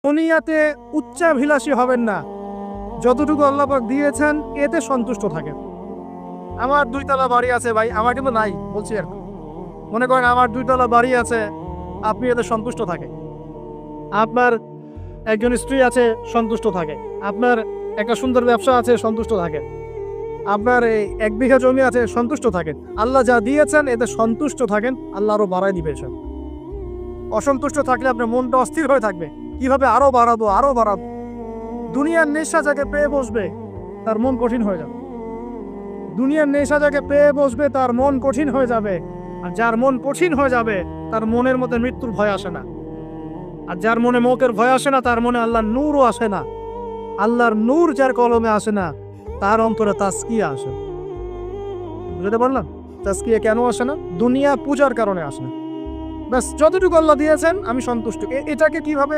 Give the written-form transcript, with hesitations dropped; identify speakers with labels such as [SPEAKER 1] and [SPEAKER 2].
[SPEAKER 1] দুনিয়াতে উচ্চাভিলাষী হবেন না, যতটুকু আল্লাহ পাক দিয়েছেন এতে সন্তুষ্ট থাকেন। আমার 2 তলা বাড়ি আছে ভাই, আমার কিন্তু নাই, বলছি আর কি। মনে করেন আমার 2 তলা বাড়ি আছে, আপনি এতে সন্তুষ্ট থাকেন। আপনার একজন স্ত্রী আছে, সন্তুষ্ট থাকে। আপনার একটা সুন্দর ব্যবসা আছে, সন্তুষ্ট থাকেন। আপনার এই 1 বিঘা জমি আছে, সন্তুষ্ট থাকেন। আল্লাহ যা দিয়েছেন এতে সন্তুষ্ট থাকেন, আল্লাহ আরো বাড়ায় দিবে এসব। অসন্তুষ্ট থাকলে আপনার মনটা অস্থির হয়ে থাকবে, কিভাবে আরো বাড়াবো আরো বাড়াবো। দুনিয়ার নেশা যাকে পেয়ে বসবে তার মন কঠিন হয়ে যাবে। দুনিয়ার নেশা যাকে পেয়ে বসবে তার মন কঠিন হয়ে যাবে। আর যার মন কঠিন হয়ে যাবে তার মনের মধ্যে মৃত্যুর ভয় আসে না। আর যার মনে মৌতের ভয় আসে না তার মনে আল্লাহর নূরও আসে না। আল্লাহর নূর যার কলমে আসে না তার অন্তরে তাসকিয়া আসে। বুঝতে পারলাম? তাসকিয়া কেন আসে না? দুনিয়া পূজার কারণে আসে না। ব্যাস, যতটুকু আল্লাহ দিয়েছেন আমি সন্তুষ্ট। এটাকে কিভাবে